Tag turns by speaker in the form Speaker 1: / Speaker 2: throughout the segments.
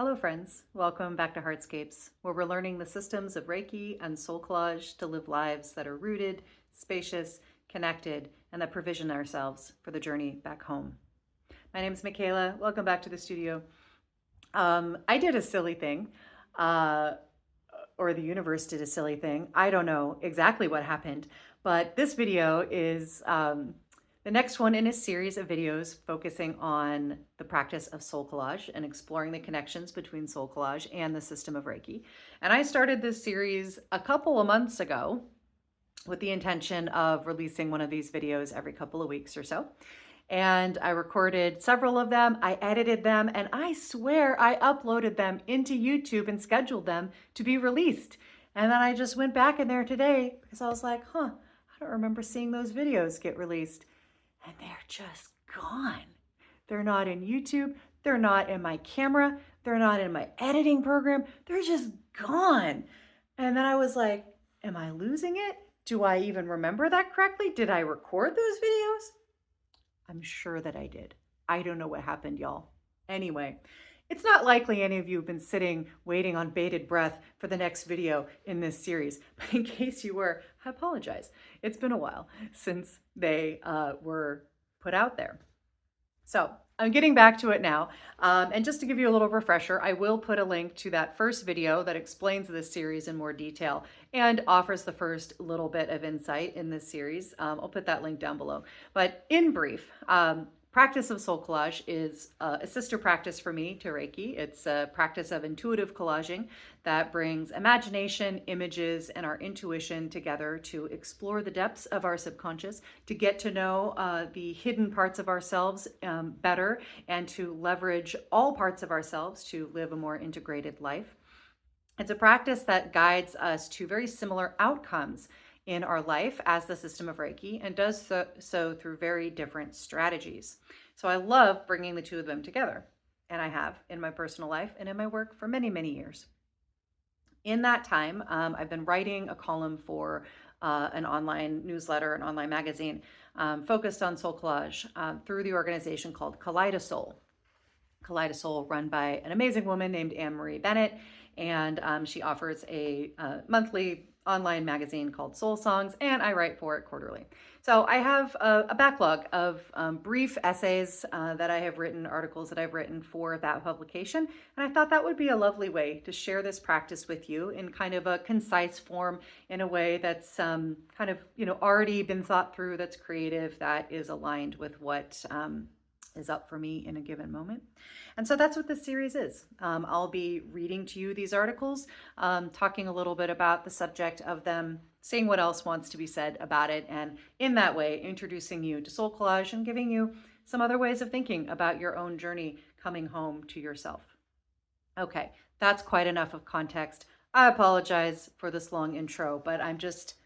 Speaker 1: Hello friends, welcome back to HeartScapes, where we're learning the systems of Reiki and SoulCollage to live lives that are rooted, spacious, connected, and that provision ourselves for the journey back home. My name is Michaela. Welcome back to the studio. I did a silly thing, or the universe did a silly thing. I don't know exactly what happened, but this video is the next one in a series of videos focusing on the practice of soul collage and exploring the connections between soul collage and the system of Reiki. And I started this series a couple of months ago with the intention of releasing one of these videos every couple of weeks or so. And I recorded several of them, I edited them, and I swear I uploaded them into YouTube and scheduled them to be released. And then I just went back in there today because I was like, I don't remember seeing those videos get released. And they're just gone. They're not in YouTube. They're not in my camera. They're not in my editing program. They're just gone. And then I was like, am I losing it? Do I even remember that correctly? Did I record those videos? I'm sure that I did. I don't know what happened, y'all. Anyway, it's not likely any of you have been sitting waiting on bated breath for the next video in this series. But in case you were, I apologize. It's been a while since they were put out there. So I'm getting back to it now. And just to give you a little refresher, I will put a link to that first video that explains this series in more detail and offers the first little bit of insight in this series. I'll put that link down below. But in brief, practice of soul collage is a sister practice for me to Reiki. It's a practice of intuitive collaging that brings imagination, images, and our intuition together to explore the depths of our subconscious, to get to know the hidden parts of ourselves better, and to leverage all parts of ourselves to live a more integrated life. It's a practice that guides us to very similar outcomes in our life as the system of Reiki, and does so through very different strategies. So I love bringing the two of them together, and I have in my personal life and in my work for many, many years. In that time, I've been writing a column for an online newsletter, an online magazine focused on soul collage through the organization called Kaleidosoul. Kaleidosoul, run by an amazing woman named Anne-Marie Bennett, and she offers a monthly online magazine called Soul Songs, and I write for it quarterly. So I have a backlog of brief essays that I have written, articles that I've written for that publication, and I thought that would be a lovely way to share this practice with you in kind of a concise form, in a way that's kind of, already been thought through, that's creative, that is aligned with what is up for me in a given moment. And so that's what this series is. I'll be reading to you these articles, talking a little bit about the subject of them, seeing what else wants to be said about it, and in that way, introducing you to soul collage and giving you some other ways of thinking about your own journey coming home to yourself. Okay, that's quite enough of context. I apologize for this long intro, but I'm just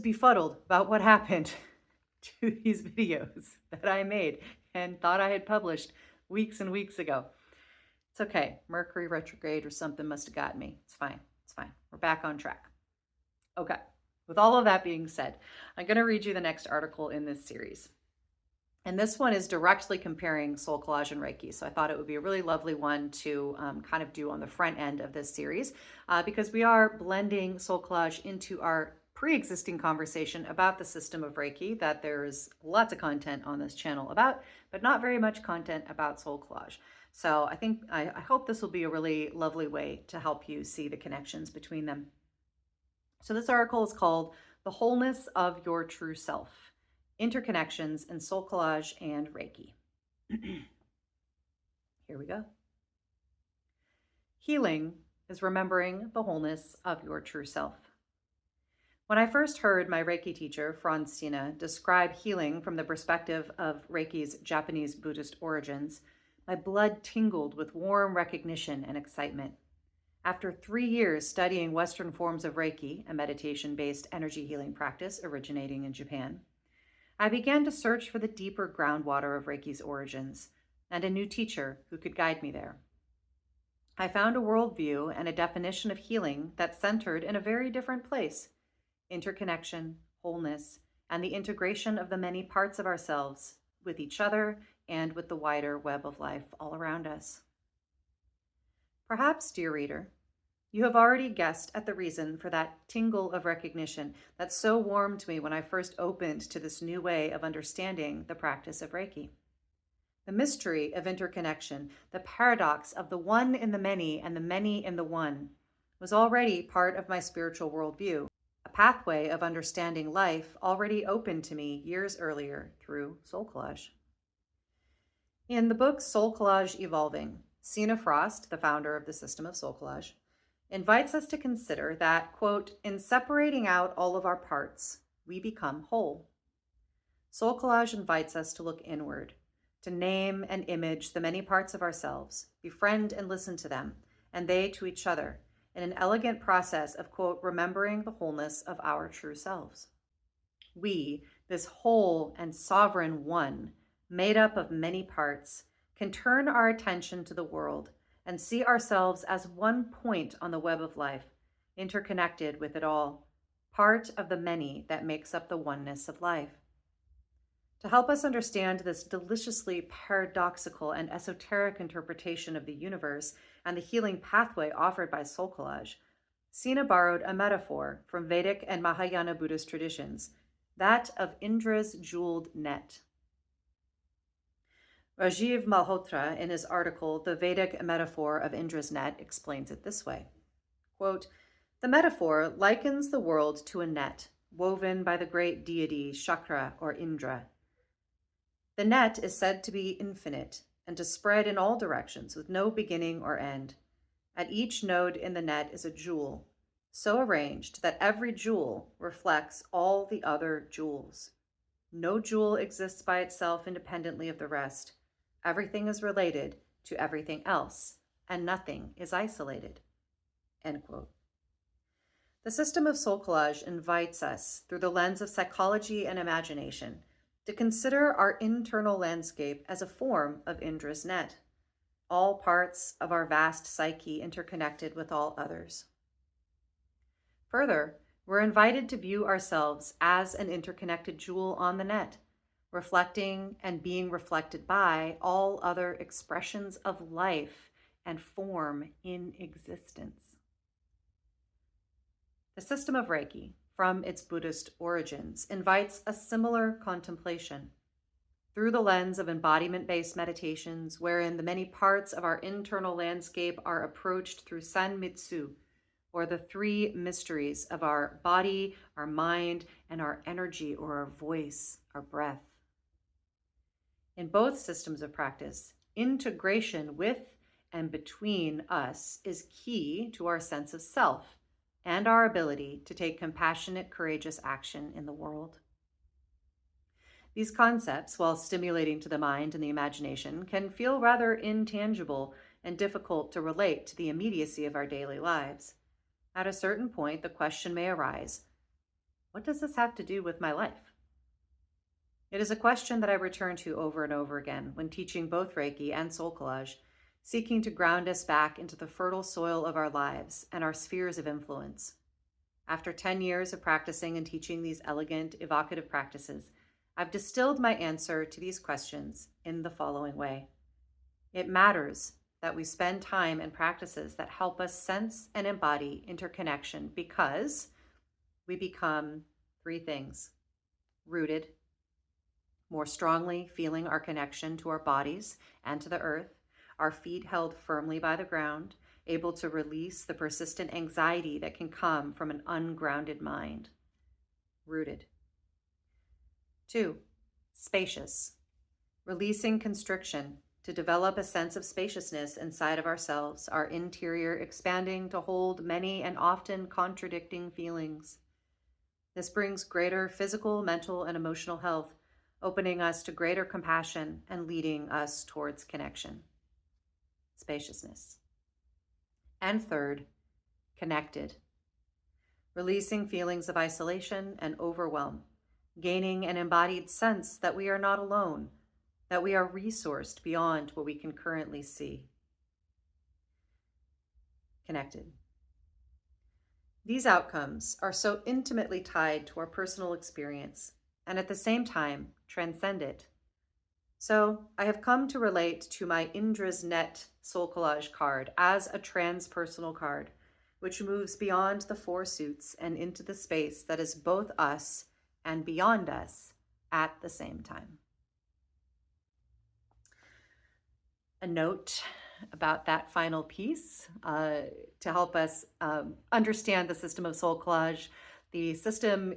Speaker 1: befuddled about what happened to these videos that I made and thought I had published weeks and weeks ago. It's okay. Mercury retrograde or something must have gotten me. It's fine. It's fine. We're back on track. Okay. With all of that being said, I'm going to read you the next article in this series. And this one is directly comparing soul collage and Reiki. So I thought it would be a really lovely one to kind of do on the front end of this series because we are blending soul collage into our pre-existing conversation about the system of Reiki that there's lots of content on this channel about, but not very much content about soul collage. So I hope this will be a really lovely way to help you see the connections between them. So this article is called The Wholeness of Your True Self, Interconnections in Soul Collage and Reiki. Here we go. Healing is remembering the wholeness of your true self. When I first heard my Reiki teacher, Franz Sina, describe healing from the perspective of Reiki's Japanese Buddhist origins, my blood tingled with warm recognition and excitement. After 3 years studying Western forms of Reiki, a meditation-based energy healing practice originating in Japan, I began to search for the deeper groundwater of Reiki's origins and a new teacher who could guide me there. I found a worldview and a definition of healing that centered in a very different place: interconnection, wholeness, and the integration of the many parts of ourselves with each other and with the wider web of life all around us. Perhaps, dear reader, you have already guessed at the reason for that tingle of recognition that so warmed me when I first opened to this new way of understanding the practice of Reiki. The mystery of interconnection, the paradox of the one in the many and the many in the one, was already part of my spiritual worldview, a pathway of understanding life already opened to me years earlier through SoulCollage. In the book SoulCollage Evolving, Sina Frost, the founder of the system of SoulCollage, invites us to consider that, quote, in separating out all of our parts, we become whole. SoulCollage invites us to look inward, to name and image the many parts of ourselves, befriend and listen to them, and they to each other, in an elegant process of, quote, remembering the wholeness of our true selves. We, this whole and sovereign one, made up of many parts, can turn our attention to the world and see ourselves as one point on the web of life, interconnected with it all, part of the many that makes up the oneness of life. To help us understand this deliciously paradoxical and esoteric interpretation of the universe and the healing pathway offered by SoulCollage, Sina borrowed a metaphor from Vedic and Mahayana Buddhist traditions, that of Indra's jeweled net. Rajiv Malhotra, in his article, The Vedic Metaphor of Indra's Net, explains it this way. Quote, the metaphor likens the world to a net woven by the great deity Shakra or Indra. The net is said to be infinite and to spread in all directions with no beginning or end. At each node in the net is a jewel, so arranged that every jewel reflects all the other jewels. No jewel exists by itself independently of the rest. Everything is related to everything else, and nothing is isolated. End quote. The system of SoulCollage invites us, through the lens of psychology and imagination, to consider our internal landscape as a form of Indra's net, all parts of our vast psyche interconnected with all others. Further, we're invited to view ourselves as an interconnected jewel on the net, reflecting and being reflected by all other expressions of life and form in existence. The system of Reiki, from its Buddhist origins, invites a similar contemplation through the lens of embodiment-based meditations, wherein the many parts of our internal landscape are approached through Sanmitsu, or the three mysteries of our body, our mind, and our energy, or our voice, our breath. In both systems of practice, integration with and between us is key to our sense of self and our ability to take compassionate, courageous action in the world. These concepts, while stimulating to the mind and the imagination, can feel rather intangible and difficult to relate to the immediacy of our daily lives. At a certain point, the question may arise, what does this have to do with my life? It is a question that I return to over and over again when teaching both Reiki and SoulCollage, seeking to ground us back into the fertile soil of our lives and our spheres of influence. After 10 years of practicing and teaching these elegant, evocative practices, I've distilled my answer to these questions in the following way. It matters that we spend time in practices that help us sense and embody interconnection because we become three things: rooted, more strongly feeling our connection to our bodies and to the earth, our feet held firmly by the ground, able to release the persistent anxiety that can come from an ungrounded mind. Rooted. 2, spacious, releasing constriction to develop a sense of spaciousness inside of ourselves, our interior expanding to hold many and often contradicting feelings. This brings greater physical, mental, and emotional health, opening us to greater compassion and leading us towards connection. Spaciousness. And 3rd, connected, releasing feelings of isolation and overwhelm, gaining an embodied sense that we are not alone, that we are resourced beyond what we can currently see. Connected. These outcomes are so intimately tied to our personal experience and at the same time transcend it. So I have come to relate to my Indra's Net Soul Collage card as a transpersonal card, which moves beyond the four suits and into the space that is both us and beyond us at the same time. A note about that final piece to help us understand the system of Soul Collage. The system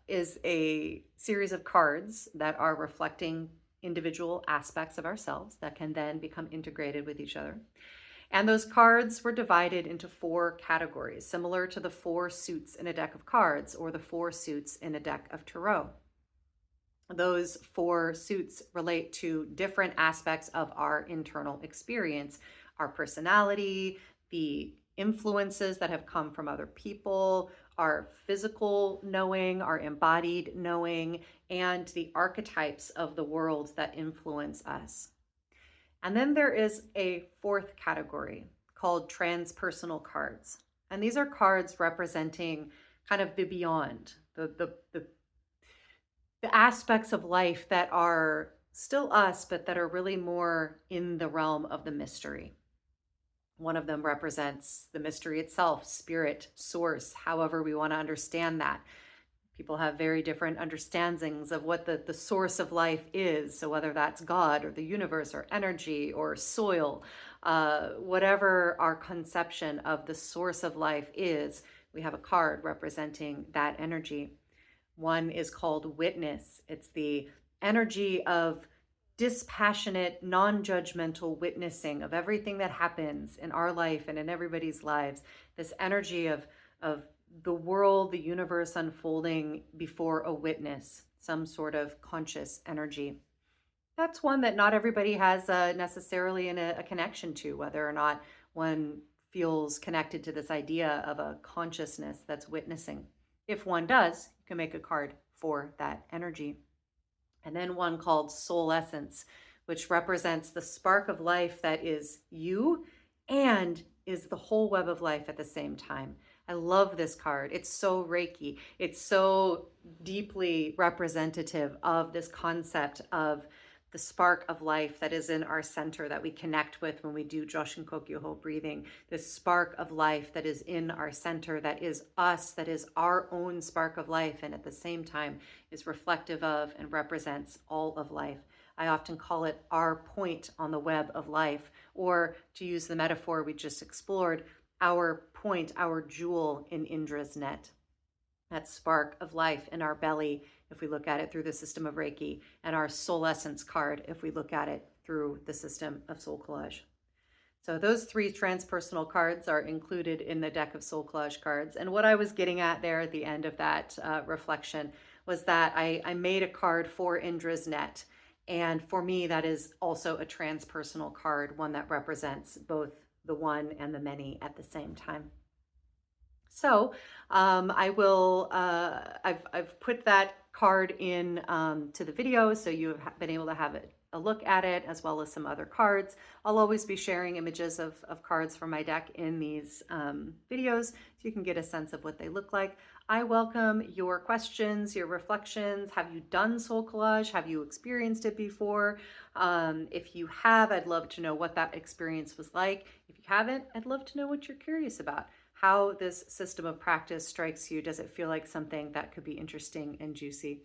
Speaker 1: is a series of cards that are reflecting individual aspects of ourselves that can then become integrated with each other. And those cards were divided into four categories, similar to the four suits in a deck of cards or the four suits in a deck of tarot. Those four suits relate to different aspects of our internal experience, our personality, the influences that have come from other people, our physical knowing, our embodied knowing, and the archetypes of the world that influence us. And then there is a fourth category called transpersonal cards. And these are cards representing kind of the beyond, the aspects of life that are still us, but that are really more in the realm of the mystery. One of them represents the mystery itself, spirit, source, however we want to understand that. People have very different understandings of what the source of life is. So whether that's God or the universe or energy or soil, whatever our conception of the source of life is, we have a card representing that energy. One is called witness. It's the energy of dispassionate, non-judgmental witnessing of everything that happens in our life and in everybody's lives. This energy of the world, the universe unfolding before a witness, some sort of conscious energy. That's one that not everybody has necessarily a connection to, whether or not one feels connected to this idea of a consciousness that's witnessing. If one does, you can make a card for that energy. And then one called Soul Essence, which represents the spark of life that is you and is the whole web of life at the same time. I love this card. It's so Reiki. It's so deeply representative of this concept of the spark of life that is in our center that we connect with when we do Joshin Kokyu breathing. This spark of life that is in our center, that is us, that is our own spark of life, and at the same time is reflective of and represents all of life. I often call it our point on the web of life, or to use the metaphor we just explored, our point, our jewel in Indra's net. That spark of life in our belly, if we look at it through the system of Reiki, and our soul essence card, if we look at it through the system of Soul Collage. So those three transpersonal cards are included in the deck of Soul Collage cards. And what I was getting at there at the end of that reflection was that I made a card for Indra's net. And for me, that is also a transpersonal card, one that represents both the one and the many at the same time. So I've put that card in to the video, so you've been able to have a look at it, as well as some other cards. I'll always be sharing images of cards from my deck in these videos, so you can get a sense of what they look like. I welcome your questions, your reflections. Have you done Soul Collage? Have you experienced it before? If you have, I'd love to know what that experience was like. If you haven't, I'd love to know what you're curious about. How this system of practice strikes you. Does it feel like something that could be interesting and juicy?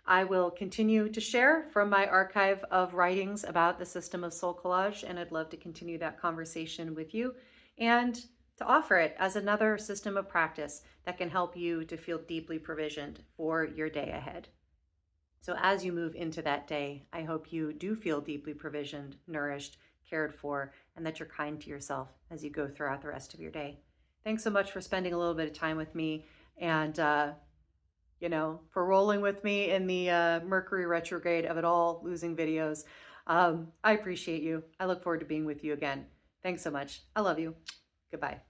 Speaker 1: I will continue to share from my archive of writings about the system of Soul Collage, and I'd love to continue that conversation with you and to offer it as another system of practice that can help you to feel deeply provisioned for your day ahead. So as you move into that day, I hope you do feel deeply provisioned, nourished, cared for, and that you're kind to yourself as you go throughout the rest of your day. Thanks so much for spending a little bit of time with me and, for rolling with me in the Mercury retrograde of it all, losing videos. I appreciate you. I look forward to being with you again. Thanks so much. I love you. Goodbye.